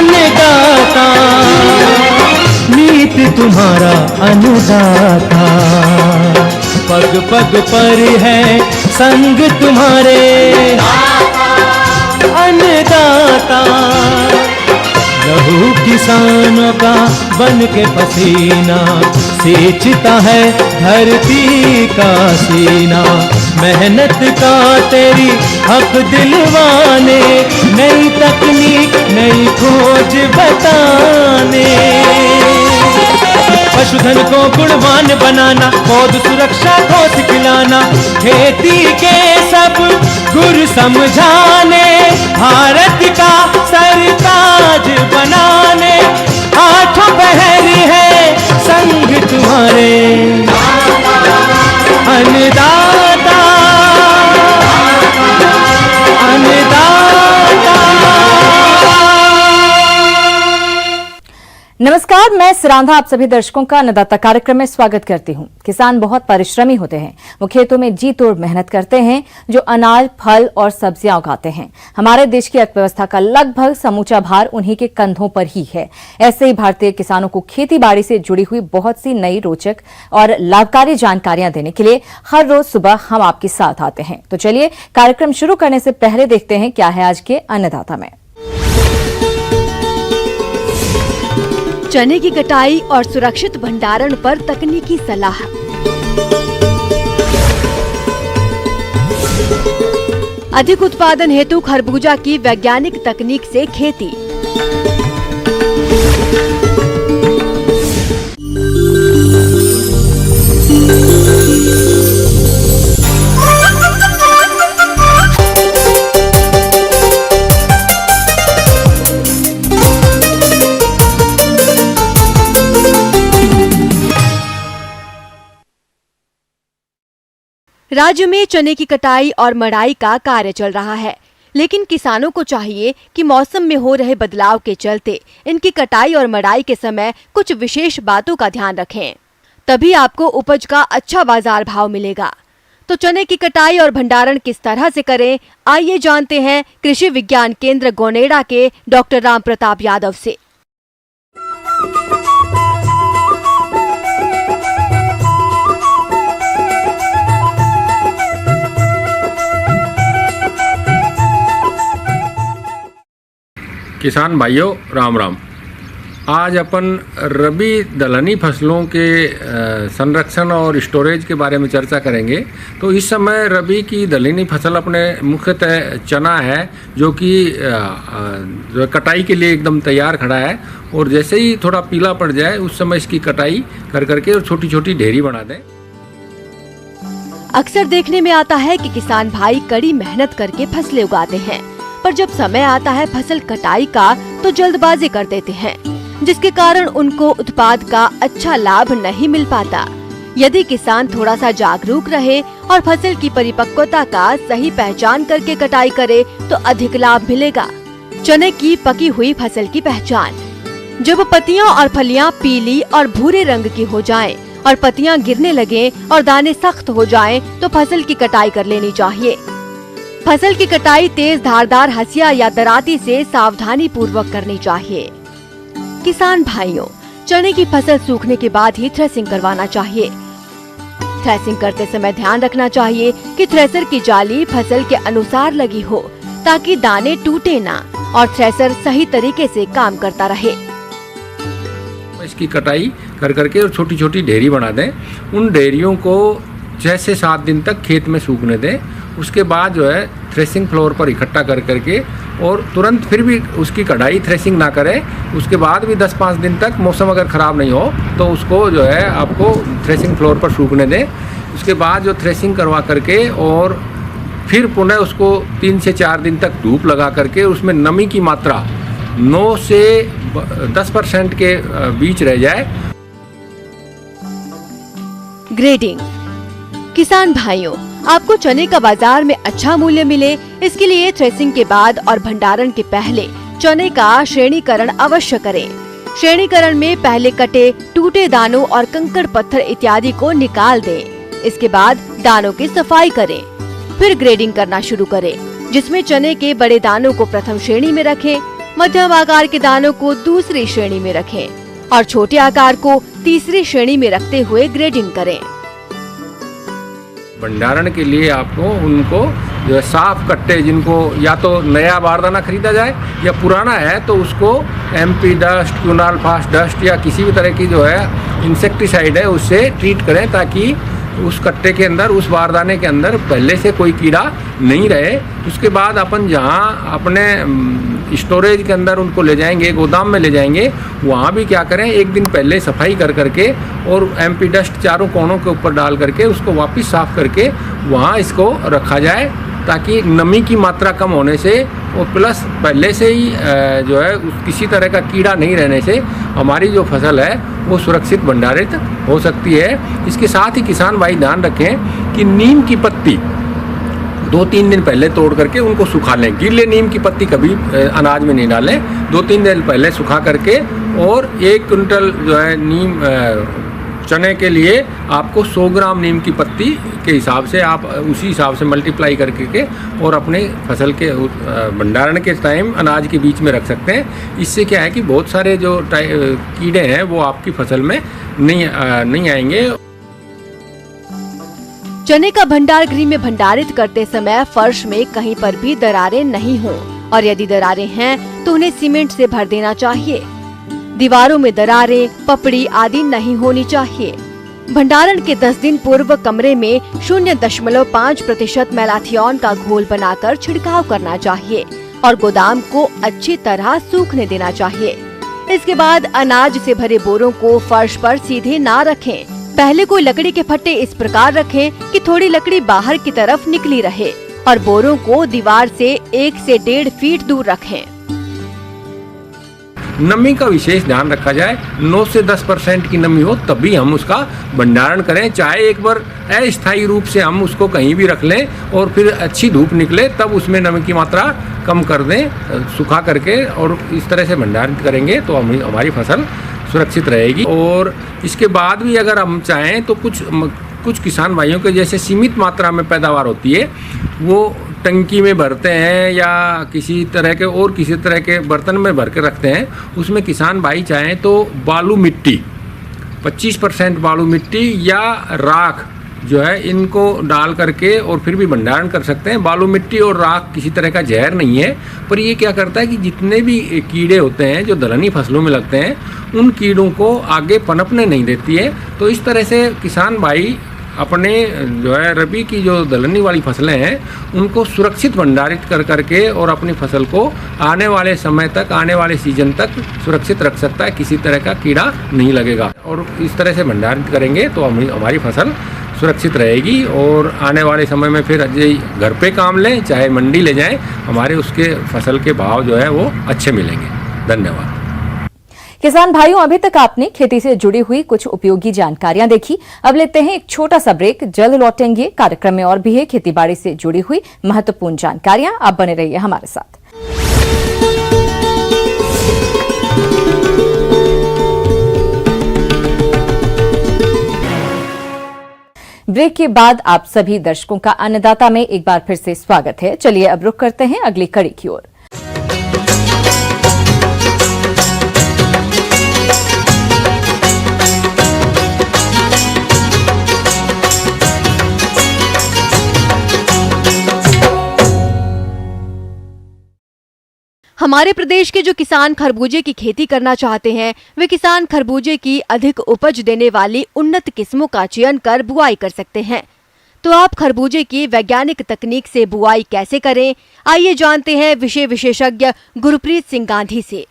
अन्नदाता, नीत तुम्हारा अन्नदाता। पग पग पर है संग तुम्हारे अन्नदाता। लहू किसानों का बन के पसीना सींचता है धरती का सीना। मेहनत का तेरी हक दिलवाने, नई तकनीक नई खोज बताने। पशुधन को गुणवान बनाना, पौध सुरक्षा को सिखलाना, खेती के सब गुर समझाने, भारत का सरताज बनाने। आठों पहर है संग तुम्हारे अन्नदाता, अन्नदाता। नमस्कार, मैं सिरांधा आप सभी दर्शकों का अन्नदाता कार्यक्रम में स्वागत करती हूं। किसान बहुत परिश्रमी होते हैं। वो खेतों में जी तोड़ मेहनत करते हैं, जो अनाज, फल और सब्जियां उगाते हैं। हमारे देश की अर्थव्यवस्था का लगभग समूचा भार उन्हीं के कंधों पर ही है। ऐसे ही भारतीय किसानों को खेती बाड़ी से जुड़ी हुई बहुत सी नई, रोचक और लाभकारी जानकारियां देने के लिए हर रोज सुबह हम आपके साथ आते हैं। तो चलिए कार्यक्रम शुरू करने से पहले देखते हैं क्या है आज के अन्नदाता में। चने की कटाई और सुरक्षित भंडारण पर तकनीकी सलाह। अधिक उत्पादन हेतु खरबूजा की वैज्ञानिक तकनीक से खेती। राज्य में चने की कटाई और मड़ाई का कार्य चल रहा है, लेकिन किसानों को चाहिए कि मौसम में हो रहे बदलाव के चलते इनकी कटाई और मड़ाई के समय कुछ विशेष बातों का ध्यान रखें, तभी आपको उपज का अच्छा बाजार भाव मिलेगा। तो चने की कटाई और भंडारण किस तरह से करें, आइए जानते हैं कृषि विज्ञान केंद्र गोनेडा के डॉक्टर राम प्रताप यादव से। किसान भाइयों राम राम। आज अपन रबी दलहनी फसलों के संरक्षण और स्टोरेज के बारे में चर्चा करेंगे। तो इस समय रबी की दलहनी फसल अपने मुख्यतः चना है, जो कि जो कटाई के लिए एकदम तैयार खड़ा है। और जैसे ही थोड़ा पीला पड़ जाए उस समय इसकी कटाई कर करके और छोटी छोटी ढेरी बना दें। अक्सर देखने में आता है कि किसान भाई कड़ी मेहनत करके फसलें उगाते हैं, पर जब समय आता है फसल कटाई का तो जल्दबाजी कर देते हैं, जिसके कारण उनको उत्पाद का अच्छा लाभ नहीं मिल पाता। यदि किसान थोड़ा सा जागरूक रहे और फसल की परिपक्वता का सही पहचान करके कटाई करे तो अधिक लाभ मिलेगा। चने की पकी हुई फसल की पहचान। जब पत्तियां और फलियां पीली और भूरे रंग की हो जाएं और पत्तियां गिरने लगे और दाने सख्त हो जाएं, तो फसल की कटाई कर लेनी चाहिए। फसल की कटाई तेज धारदार हंसिया या दराती से सावधानी पूर्वक करनी चाहिए। किसान भाइयों, चने की फसल सूखने के बाद ही थ्रेसिंग करवाना चाहिए। थ्रेसिंग करते समय ध्यान रखना चाहिए कि थ्रेसर की जाली फसल के अनुसार लगी हो, ताकि दाने टूटे ना और थ्रेसर सही तरीके से काम करता रहे। इसकी कटाई कर करके और छोटी छोटी ढेरी बना दें। उन ढेरियों को 6 से 7 दिन तक खेत में सूखने दें। उसके बाद जो है थ्रेसिंग फ्लोर पर इकट्ठा कर करके और तुरंत फिर भी उसकी कढ़ाई थ्रेसिंग ना करें। उसके बाद भी 10-5 दिन तक मौसम अगर ख़राब नहीं हो तो उसको जो है आपको थ्रेसिंग फ्लोर पर सूखने दें। उसके बाद जो थ्रेसिंग करवा करके और फिर पुनः उसको 3 से 4 दिन तक धूप लगा करके उसमें नमी की मात्रा 9 से 10% के बीच रह जाए। ग्रेडिंग। किसान भाइयों, आपको चने का बाजार में अच्छा मूल्य मिले, इसके लिए थ्रेसिंग के बाद और भंडारण के पहले चने का श्रेणीकरण अवश्य करें। श्रेणीकरण में पहले कटे टूटे दानों और कंकड़ पत्थर इत्यादि को निकाल दें। इसके बाद दानों की सफाई करें। फिर ग्रेडिंग करना शुरू करें, जिसमें चने के बड़े दानों को प्रथम श्रेणी में रखें, मध्यम आकार के दानों को दूसरी श्रेणी में रखें और छोटे आकार को तीसरी श्रेणी में रखते हुए ग्रेडिंग करें। भंडारण के लिए आपको उनको जो है साफ कट्टे, जिनको या तो नया बारदाना खरीदा जाए या पुराना है तो उसको MP डस्ट, क्यूनाल फास्ट डस्ट या किसी भी तरह की जो है इंसेक्टिसाइड है उससे ट्रीट करें, ताकि उस कट्टे के अंदर, उस बारदाने के अंदर पहले से कोई कीड़ा नहीं रहे। उसके बाद अपन जहाँ अपने स्टोरेज के अंदर उनको ले जाएंगे, गोदाम में ले जाएंगे, वहाँ भी क्या करें, एक दिन पहले सफाई कर करके और MP डस्ट चारों कोनों के ऊपर डाल करके उसको वापस साफ करके वहाँ इसको रखा जाए, ताकि नमी की मात्रा कम होने से और प्लस पहले से ही जो है किसी तरह का कीड़ा नहीं रहने से हमारी जो फसल है वो सुरक्षित भंडारित हो सकती है। इसके साथ ही किसान भाई ध्यान रखें कि नीम की पत्ती 2-3 दिन पहले तोड़ करके उनको सुखा लें। गीले नीम की पत्ती कभी अनाज में नहीं डालें, 2-3 दिन पहले सुखा करके। और 1 कुंटल जो है नीम चने के लिए आपको 100 ग्राम नीम की पत्ती के हिसाब से आप उसी हिसाब से मल्टीप्लाई करके और अपने फसल के भंडारण के टाइम अनाज के बीच में रख सकते हैं। इससे क्या है कि बहुत सारे जो कीड़े हैं वो आपकी फसल में नहीं आएंगे। चने का भंडार गृह में भंडारित करते समय फर्श में कहीं पर भी दरारें नहीं हों और यदि दरारें हैं तो उन्हें सीमेंट से भर देना चाहिए। दीवारों में दरारें, पपड़ी आदि नहीं होनी चाहिए। भंडारण के 10 दिन पूर्व कमरे में 0.5% मेलाथियन का घोल बनाकर छिड़काव करना चाहिए और गोदाम को अच्छी तरह सूखने देना चाहिए। इसके बाद अनाज से भरे बोरों को फर्श पर सीधे ना रखें। पहले कोई लकड़ी के फट्टे इस प्रकार रखें कि थोड़ी लकड़ी बाहर की तरफ निकली रहे और बोरों को दीवार से 1 से 1.5 फीट दूर रखें। नमी का विशेष ध्यान रखा जाए। 9 से 10% की नमी हो तभी हम उसका भंडारण करें। चाहे एक बार अस्थायी रूप से हम उसको कहीं भी रख लें और फिर अच्छी धूप निकले तब उसमें नमी की मात्रा कम कर दें, सुखा करके, और इस तरह से भंडारण करेंगे तो हमारी फसल सुरक्षित रहेगी। और इसके बाद भी अगर हम चाहें तो कुछ किसान भाइयों के जैसे सीमित मात्रा में पैदावार होती है वो टंकी में भरते हैं या किसी तरह के बर्तन में भर के रखते हैं। उसमें किसान भाई चाहें तो बालू मिट्टी 25% बालू मिट्टी या राख जो है इनको डाल करके और फिर भी भंडारण कर सकते हैं। बालू मिट्टी और राख किसी तरह का जहर नहीं है, पर ये क्या करता है कि जितने भी कीड़े होते हैं जो दलहनी फसलों में लगते हैं उन कीड़ों को आगे पनपने नहीं देती है। तो इस तरह से किसान भाई अपने जो है रबी की जो दलहनी वाली फसलें हैं उनको सुरक्षित भंडारित कर करके और अपनी फसल को आने वाले समय तक, आने वाले सीजन तक सुरक्षित रख सकता है। किसी तरह का कीड़ा नहीं लगेगा और इस तरह से भंडारित करेंगे तो हमारी फसल सुरक्षित रहेगी। और आने वाले समय में फिर घर पे काम लें चाहे मंडी ले जाएं, हमारे उसके फसल के भाव जो है वो अच्छे मिलेंगे। धन्यवाद। किसान भाइयों, अभी तक आपने खेती से जुड़ी हुई कुछ उपयोगी जानकारियां देखी। अब लेते हैं एक छोटा सा ब्रेक, जल्द लौटेंगे। कार्यक्रम में और भी है खेतीबाड़ी से जुड़ी हुई महत्वपूर्ण जानकारियां। आप बने रहिए हमारे साथ। ब्रेक के बाद आप सभी दर्शकों का अन्नदाता में एक बार फिर से स्वागत है। चलिए अब रुख करते हैं अगली कड़ी की ओर। हमारे प्रदेश के जो किसान खरबूजे की खेती करना चाहते हैं वे किसान खरबूजे की अधिक उपज देने वाली उन्नत किस्मों का चयन कर बुआई कर सकते हैं। तो आप खरबूजे की वैज्ञानिक तकनीक से बुआई कैसे करें, आइए जानते हैं विषय विशेषज्ञ गुरप्रीत सिंह गांधी से।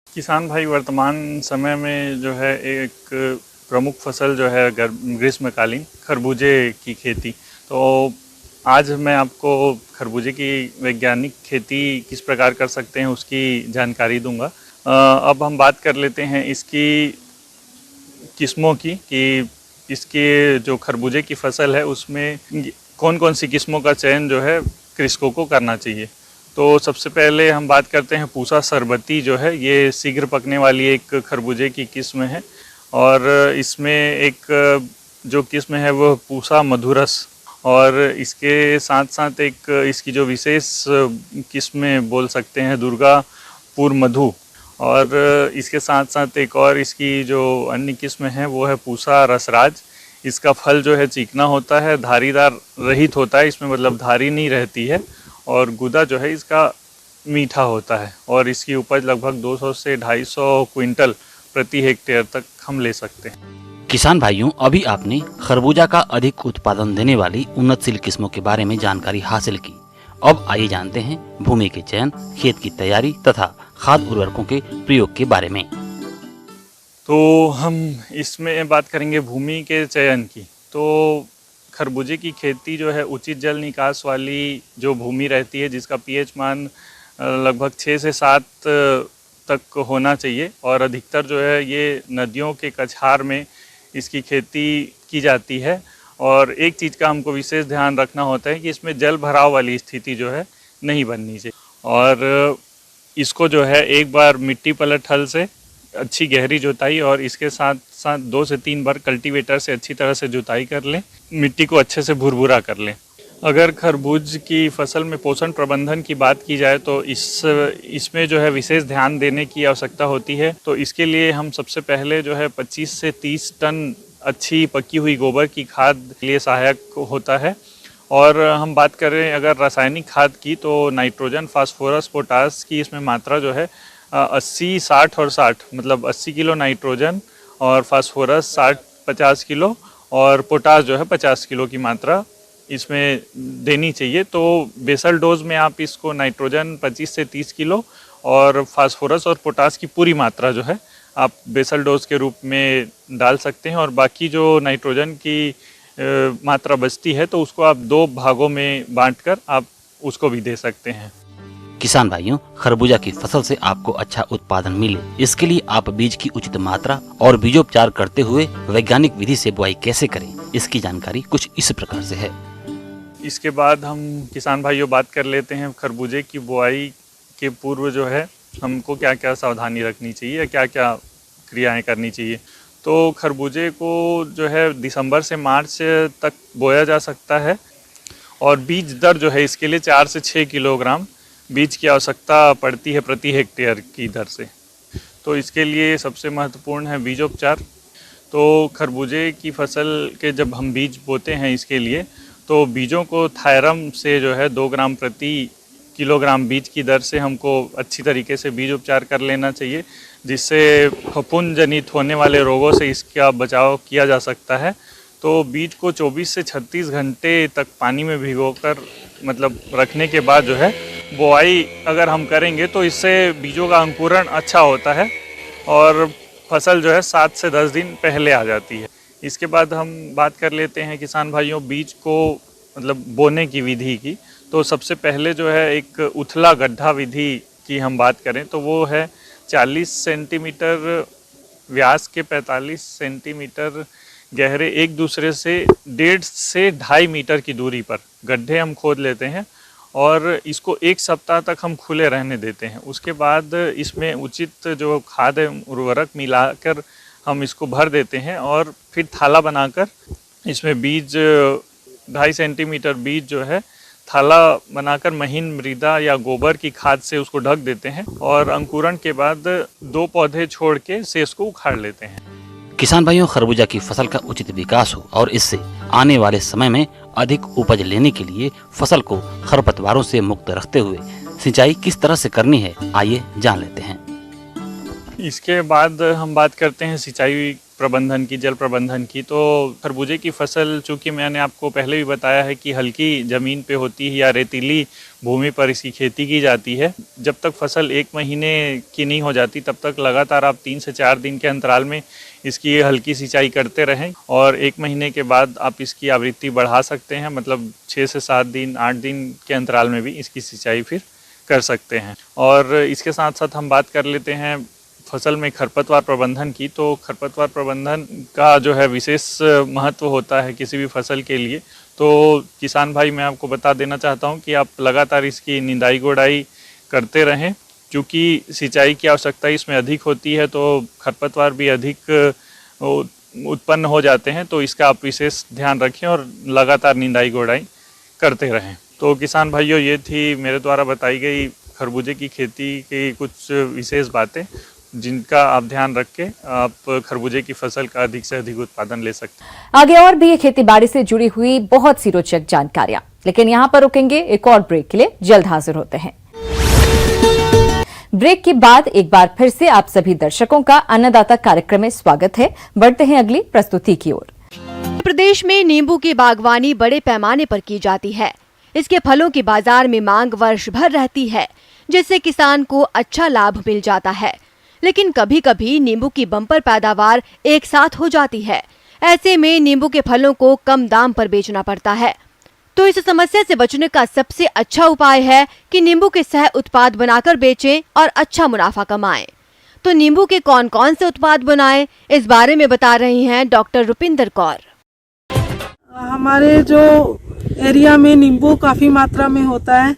किसान भाई वर्तमान समय में जो है एक प्रमुख फसल जो है ग्रीष्मकालीन खरबूजे की खेती। तो आज मैं आपको खरबूजे की वैज्ञानिक खेती किस प्रकार कर सकते हैं उसकी जानकारी दूंगा। अब हम बात कर लेते हैं इसकी किस्मों की कि इसके जो खरबूजे की फसल है उसमें कौन कौन सी किस्मों का चयन जो है कृषकों को करना चाहिए। तो सबसे पहले हम बात करते हैं पूसा सरबती जो है, ये शीघ्र पकने वाली एक खरबूजे की किस्म है और इसमें एक जो किस्म है वो पूसा मधुरस, और इसके साथ साथ एक इसकी जो विशेष किस्में बोल सकते हैं दुर्गापुर मधु, और इसके साथ साथ एक और इसकी जो अन्य किस्म है वो है पूसा रसराज। इसका फल जो है चिकना होता है, धारीदार रहित होता है, इसमें मतलब धारी नहीं रहती है, और गुदा जो है इसका मीठा होता है, और इसकी उपज लगभग 200 से 250 क्विंटल प्रति हेक्टेयर तक हम ले सकते हैं। किसान भाइयों, अभी आपने खरबूजा का अधिक उत्पादन देने वाली उन्नतशील किस्मों के बारे में जानकारी हासिल की। अब आइए जानते हैं भूमि के चयन, खेत की तैयारी तथा खाद उर्वरकों के प्रयोग के बारे में। तो हम इसमें बात करेंगे भूमि के चयन की। तो खरबूजे की खेती जो है उचित जल निकास वाली जो भूमि रहती है, जिसका पीएच मान लगभग 6 से 7 तक होना चाहिए, और अधिकतर जो है ये नदियों के कछार में इसकी खेती की जाती है। और एक चीज़ का हमको विशेष ध्यान रखना होता है कि इसमें जल भराव वाली स्थिति जो है नहीं बननी चाहिए, और इसको जो है एक बार मिट्टी पलट हल से अच्छी गहरी जुताई और इसके साथ साथ 2 से 3 बार कल्टीवेटर से अच्छी तरह से जुताई कर लें, मिट्टी को अच्छे से भुरभुरा कर लें। अगर खरबूज की फसल में पोषण प्रबंधन की बात की जाए तो इसमें जो है विशेष ध्यान देने की आवश्यकता होती है। तो इसके लिए हम सबसे पहले जो है 25 से 30 टन अच्छी पकी हुई गोबर की खाद के लिए सहायक होता है। और हम बात करें अगर रासायनिक खाद की, तो नाइट्रोजन, फास्फोरस, पोटास की इसमें मात्रा जो है 80, 60 और 60, मतलब 80 किलो नाइट्रोजन और फास्फोरस 50 किलो और पोटास जो है 50 किलो की मात्रा इसमें देनी चाहिए। तो बेसल डोज में आप इसको नाइट्रोजन 25 से 30 किलो और फास्फोरस और पोटास की पूरी मात्रा जो है आप बेसल डोज के रूप में डाल सकते हैं, और बाकी जो नाइट्रोजन की मात्रा बचती है तो उसको आप 2 भागों में बांटकर आप उसको भी दे सकते हैं। किसान भाइयों, खरबूजा की फसल से आपको अच्छा उत्पादन मिले, इसके लिए आप बीज की उचित मात्रा और बीजोपचार करते हुए वैज्ञानिक विधि से बुआई कैसे करें, इसकी जानकारी कुछ इस प्रकार से है। इसके बाद हम किसान भाइयों बात कर लेते हैं खरबूजे की बुआई के पूर्व जो है हमको क्या क्या सावधानी रखनी चाहिए या क्या क्या क्रियाएं करनी चाहिए। तो खरबूजे को जो है दिसंबर से मार्च तक बोया जा सकता है, और बीज दर जो है इसके लिए 4 से 6 किलोग्राम बीज की आवश्यकता पड़ती है प्रति हेक्टेयर की दर से। तो इसके लिए सबसे महत्वपूर्ण है बीजोपचार। तो खरबूजे की फसल के जब हम बीज बोते हैं इसके लिए, तो बीजों को थायरम से जो है 2 ग्राम प्रति किलोग्राम बीज की दर से हमको अच्छी तरीके से बीज उपचार कर लेना चाहिए, जिससे फफूंद जनित होने वाले रोगों से इसका बचाव किया जा सकता है। तो बीज को 24 से 36 घंटे तक पानी में भिगोकर मतलब रखने के बाद जो है बुआई अगर हम करेंगे तो इससे बीजों का अंकुरण अच्छा होता है और फसल जो है 7 से 10 दिन पहले आ जाती है। इसके बाद हम बात कर लेते हैं किसान भाइयों बीज को मतलब बोने की विधि की। तो सबसे पहले जो है एक उथला गड्ढा विधि की हम बात करें तो वो है 40 सेंटीमीटर व्यास के 45 सेंटीमीटर गहरे एक दूसरे से 1.5 से 2.5 मीटर की दूरी पर गड्ढे हम खोद लेते हैं और इसको 1 सप्ताह तक हम खुले रहने देते हैं। उसके बाद इसमें उचित जो खाद उर्वरक मिलाकर हम इसको भर देते हैं और फिर थाला बनाकर इसमें बीज 2.5 सेंटीमीटर बीज जो है थाला बनाकर महीन मृदा या गोबर की खाद से उसको ढक देते हैं और अंकुरण के बाद 2 पौधे छोड़ के शेष को उखाड़ लेते हैं। किसान भाइयों, खरबूजा की फसल का उचित विकास हो और इससे आने वाले समय में अधिक उपज लेने के लिए फसल को खरपतवारों से मुक्त रखते हुए सिंचाई किस तरह से करनी है, आइए जान लेते हैं। इसके बाद हम बात करते हैं सिंचाई प्रबंधन की, जल प्रबंधन की। तो खरबूजे की फसल चूँकि मैंने आपको पहले भी बताया है कि हल्की ज़मीन पे होती है या रेतीली भूमि पर इसकी खेती की जाती है। जब तक फसल 1 महीने की नहीं हो जाती तब तक लगातार आप 3 से 4 दिन के अंतराल में इसकी हल्की सिंचाई करते रहें और 1 महीने के बाद आप इसकी आवृत्ति बढ़ा सकते हैं, मतलब 6 से 7 दिन 8 दिन के अंतराल में भी इसकी सिंचाई फिर कर सकते हैं। और इसके साथ साथ हम बात कर लेते हैं फसल में खरपतवार प्रबंधन की। तो खरपतवार प्रबंधन का जो है विशेष महत्व होता है किसी भी फसल के लिए। तो किसान भाई मैं आपको बता देना चाहता हूँ कि आप लगातार इसकी निंदाई गोड़ाई करते रहें, क्योंकि सिंचाई की आवश्यकता इसमें अधिक होती है तो खरपतवार भी अधिक उत्पन्न हो जाते हैं। तो इसका आप विशेष ध्यान रखें और लगातार निंदाई गोड़ाई करते रहें। तो किसान भाइयों, ये थी मेरे द्वारा बताई गई खरबूजे की खेती की कुछ विशेष बातें, जिनका आप ध्यान रख के आप खरबूजे की फसल का अधिक से अधिक उत्पादन ले सकते हैं। आगे और भी ये खेती बाड़ी से जुड़ी हुई बहुत सी रोचक जानकारियां, लेकिन यहाँ पर रुकेंगे, एक और ब्रेक के लिए जल्द हाजिर होते हैं। ब्रेक के बाद एक बार फिर से आप सभी दर्शकों का अन्नदाता कार्यक्रम में स्वागत है। बढ़ते हैं अगली प्रस्तुति की ओर। प्रदेश में नींबू की बागवानी बड़े पैमाने पर की जाती है। इसके फलों की बाजार में मांग वर्ष भर रहती है, जिससे किसान को अच्छा लाभ मिल जाता है। लेकिन कभी कभी नींबू की बम्पर पैदावार एक साथ हो जाती है। ऐसे में नींबू के फलों को कम दाम पर बेचना पड़ता है। तो इस समस्या से बचने का सबसे अच्छा उपाय है कि नींबू के सह उत्पाद बनाकर बेचें और अच्छा मुनाफा कमाएं। तो नींबू के कौन कौन से उत्पाद बनाएं, इस बारे में बता रही हैं डॉक्टर रुपिंदर कौर। हमारे जो एरिया में नींबू काफ़ी मात्रा में होता है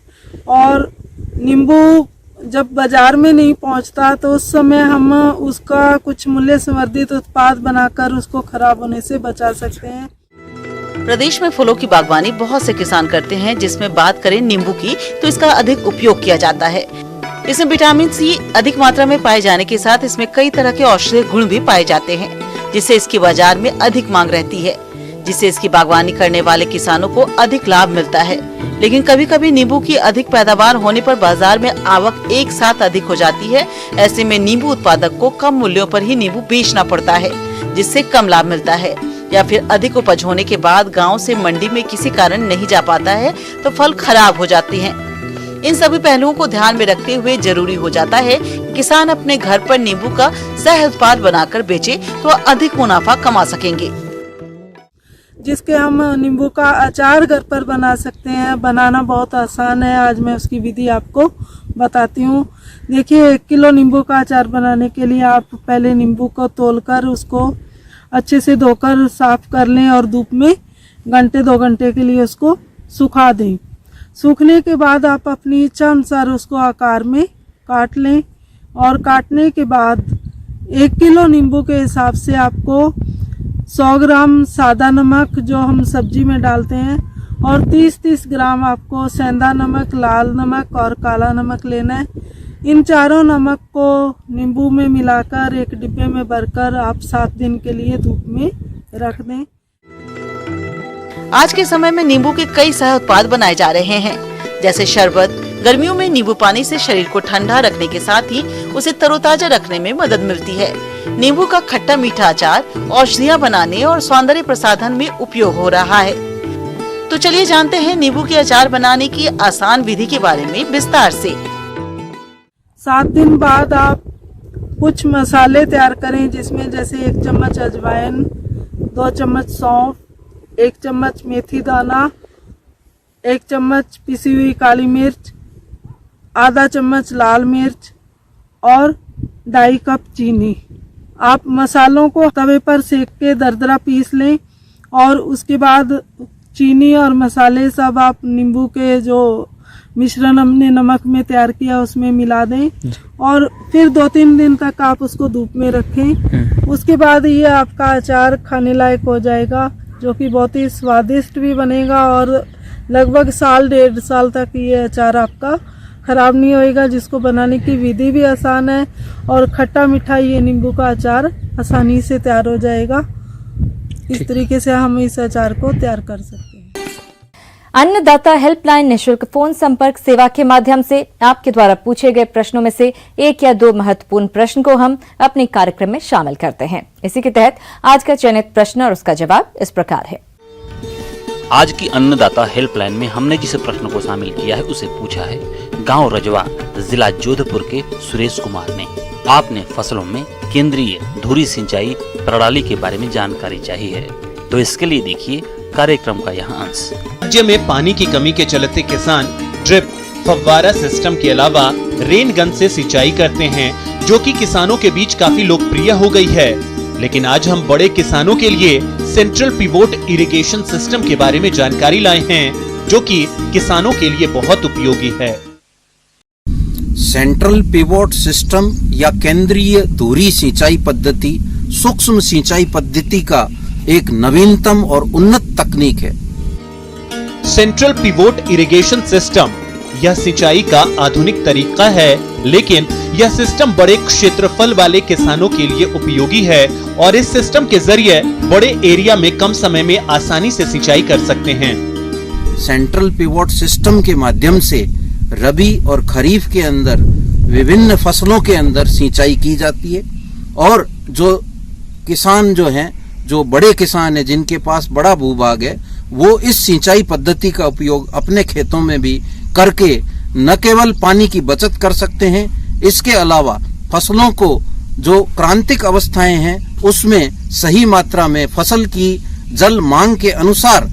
और नींबू जब बाजार में नहीं पहुंचता तो उस समय हम उसका कुछ मूल्य संवर्धित उत्पाद बनाकर उसको खराब होने से बचा सकते हैं। प्रदेश में फलों की बागवानी बहुत से किसान करते हैं, जिसमें बात करें नींबू की तो इसका अधिक उपयोग किया जाता है। इसमें विटामिन सी अधिक मात्रा में पाए जाने के साथ इसमें कई तरह के औषधीय गुण भी पाए जाते हैं, जिससे इसकी बाजार में अधिक मांग रहती है, जिससे इसकी बागवानी करने वाले किसानों को अधिक लाभ मिलता है। लेकिन कभी कभी नींबू की अधिक पैदावार होने पर बाजार में आवक एक साथ अधिक हो जाती है। ऐसे में नींबू उत्पादक को कम मूल्यों पर ही नींबू बेचना पड़ता है, जिससे कम लाभ मिलता है, या फिर अधिक उपज होने के बाद गांव से मंडी में किसी कारण नहीं जा पाता है तो फल खराब हो जाते हैं। इन सभी पहलुओं को ध्यान में रखते हुए जरूरी हो जाता है कि किसान अपने घर पर नींबू का सह उत्पाद बनाकर बेचे तो अधिक मुनाफा कमा सकेंगे, जिसके हम नींबू का अचार घर पर बना सकते हैं। बनाना बहुत आसान है, आज मैं उसकी विधि आपको बताती हूँ। देखिए, 1 किलो नींबू का अचार बनाने के लिए आप पहले नींबू को तोलकर उसको अच्छे से धोकर साफ कर लें और धूप में घंटे 2 घंटे के लिए उसको सुखा दें। सूखने के बाद आप अपनी इच्छा अनुसार उसको आकार में काट लें और काटने के बाद 1 किलो नींबू के हिसाब से आपको 100 ग्राम सादा नमक जो हम सब्जी में डालते हैं और 30-30 ग्राम आपको सेंधा नमक, लाल नमक और काला नमक लेना है। इन चारों नमक को नींबू में मिलाकर एक डिब्बे में भरकर आप 7 दिन के लिए धूप में रख दें। आज के समय में नींबू के कई सह उत्पाद बनाए जा रहे हैं, जैसे शरबत। गर्मियों में नींबू पानी से शरीर को ठंडा रखने के साथ ही उसे तरोताजा रखने में मदद मिलती है। नींबू का खट्टा मीठा अचार औषधियाँ बनाने और सौंदर्य प्रसाधन में उपयोग हो रहा है। तो चलिए जानते हैं नींबू के अचार बनाने की आसान विधि के बारे में विस्तार से। 7 दिन बाद आप कुछ मसाले तैयार करें, जिसमें जैसे 1 चम्मच अजवाइन, 2 चम्मच सौंफ, 1 चम्मच मेथी दाना, 1 चम्मच पिसी हुई काली मिर्च, आधा चम्मच लाल मिर्च और 2.5 कप चीनी। आप मसालों को तवे पर सेक के दरदरा पीस लें और उसके बाद चीनी और मसाले सब आप नींबू के जो मिश्रण हमने नमक में तैयार किया उसमें मिला दें और फिर 2-3 दिन तक आप उसको धूप में रखें। उसके बाद ये आपका अचार खाने लायक हो जाएगा, जो कि बहुत ही स्वादिष्ट भी बनेगा और लगभग 1.5 साल तक ये अचार आपका खराब नहीं होएगा। जिसको बनाने की विधि भी आसान है और खट्टा मीठा ये नींबू का अचार आसानी से तैयार हो जाएगा। इस तरीके से हम इस अचार को तैयार कर सकते हैं। अन्नदाता हेल्पलाइन निःशुल्क फोन संपर्क सेवा के माध्यम से आपके द्वारा पूछे गए प्रश्नों में से 1 या 2 महत्वपूर्ण प्रश्न को हम अपने कार्यक्रम में शामिल करते हैं। इसी के तहत आज का चयनित प्रश्न और उसका जवाब इस प्रकार है। आज की अन्नदाता हेल्पलाइन में हमने जिस प्रश्न को शामिल किया है उसे पूछा है गांव रजवा, जिला जोधपुर के सुरेश कुमार ने। आपने फसलों में केंद्रीय धुरी सिंचाई प्रणाली के बारे में जानकारी चाहिए है, तो इसके लिए देखिए कार्यक्रम का यहाँ अंश। राज्य में पानी की कमी के चलते किसान ड्रिप, फव्वारा सिस्टम के अलावा रेन गन से सिंचाई करते हैं, जो कि किसानों के बीच काफी लोकप्रिय हो गई है। लेकिन आज हम बड़े किसानों के लिए सेंट्रल पिवोट इरिगेशन सिस्टम के बारे में जानकारी लाए हैं, जो कि किसानों के लिए बहुत उपयोगी है। सेंट्रल पिवोट सिस्टम या केंद्रीय धुरी सिंचाई पद्धति सूक्ष्म सिंचाई पद्धति का एक नवीनतम और उन्नत तकनीक है। सेंट्रल पिवोट इरिगेशन सिस्टम यह सिंचाई का आधुनिक तरीका है, लेकिन यह सिस्टम बड़े क्षेत्रफल वाले किसानों के लिए उपयोगी है और इस सिस्टम के जरिए बड़े एरिया में कम समय में आसानी से सिंचाई कर सकते हैं। सेंट्रल पिवोट सिस्टम के माध्यम से रबी और खरीफ के अंदर विभिन्न फसलों के अंदर सिंचाई की जाती है और जो किसान जो हैं, जो बड़े किसान हैं जिनके पास बड़ा भूभाग है, वो इस सिंचाई पद्धति का उपयोग अपने खेतों में भी करके न केवल पानी की बचत कर सकते हैं, इसके अलावा फसलों को जो क्रांतिक अवस्थाएं हैं उसमें सही मात्रा में फसल की जल मांग के अनुसार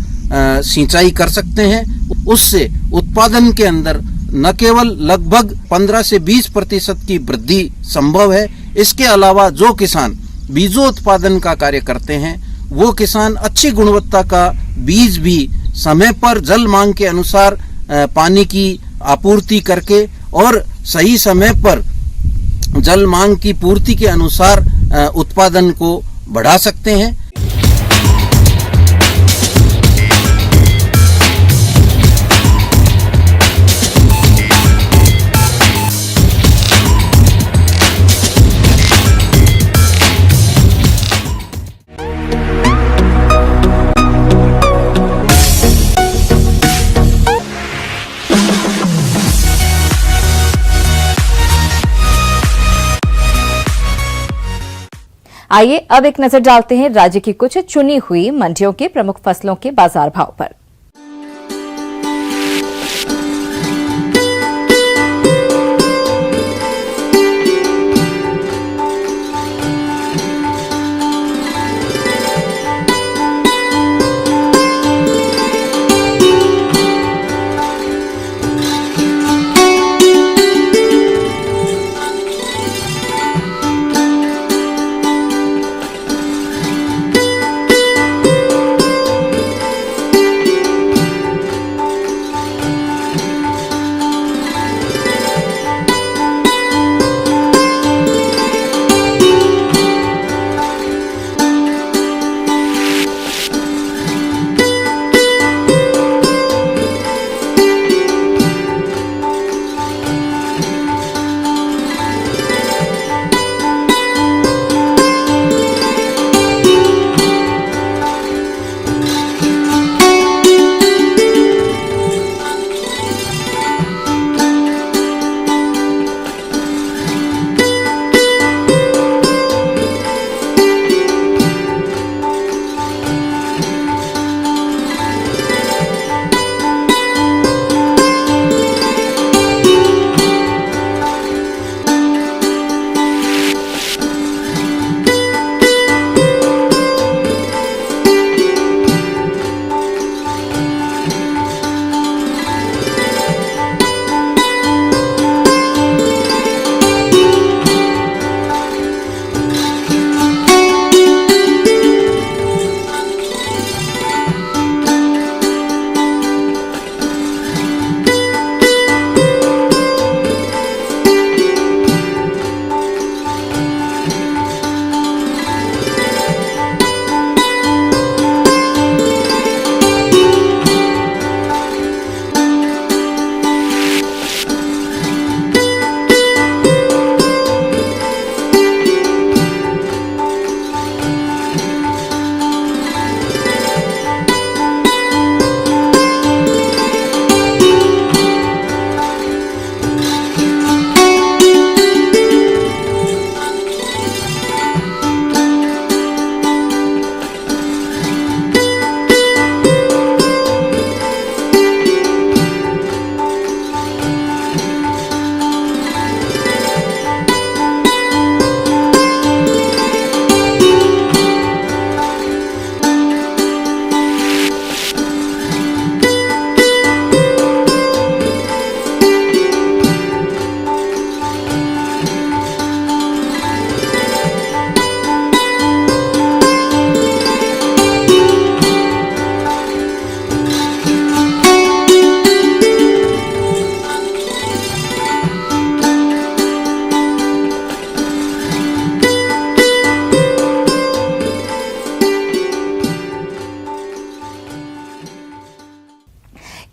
सिंचाई कर सकते हैं। उससे उत्पादन के अंदर न केवल लगभग 15 से 20% की वृद्धि संभव है, इसके अलावा जो किसान बीजों उत्पादन का कार्य करते हैं वो किसान अच्छी गुणवत्ता का बीज भी समय पर जल मांग के अनुसार पानी की आपूर्ति करके और सही समय पर जल मांग की पूर्ति के अनुसार उत्पादन को बढ़ा सकते हैं। आइए अब एक नजर डालते हैं राज्य की कुछ चुनी हुई मंडियों के प्रमुख फसलों के बाजार भाव पर।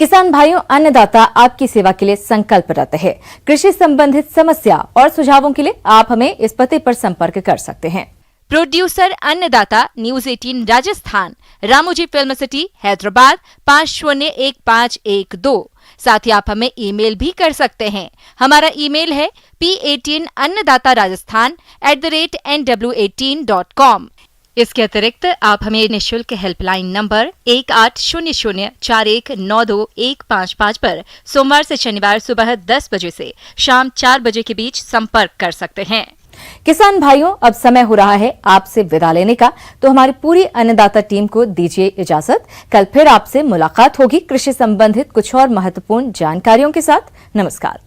किसान भाइयों, अन्नदाता आपकी सेवा के लिए संकल्परत है। कृषि संबंधित समस्या और सुझावों के लिए आप हमें इस पते पर संपर्क कर सकते हैं। प्रोड्यूसर अन्नदाता, news 18 Rajasthan, Ramoji film city, Hyderabad 501512। साथ ही आप हमें ईमेल भी कर सकते हैं। हमारा ईमेल है p18annadatarajasthan@nw18.com। इसके अतिरिक्त आप हमें निःशुल्क हेल्पलाइन नंबर 18004192-155 पर सोमवार से शनिवार सुबह 10 बजे से शाम 4 बजे के बीच संपर्क कर सकते हैं। किसान भाइयों, अब समय हो रहा है आपसे विदा लेने का, तो हमारी पूरी अन्नदाता टीम को दीजिए इजाजत। कल फिर आपसे मुलाकात होगी कृषि संबंधित कुछ और महत्वपूर्ण जानकारियों के साथ। नमस्कार।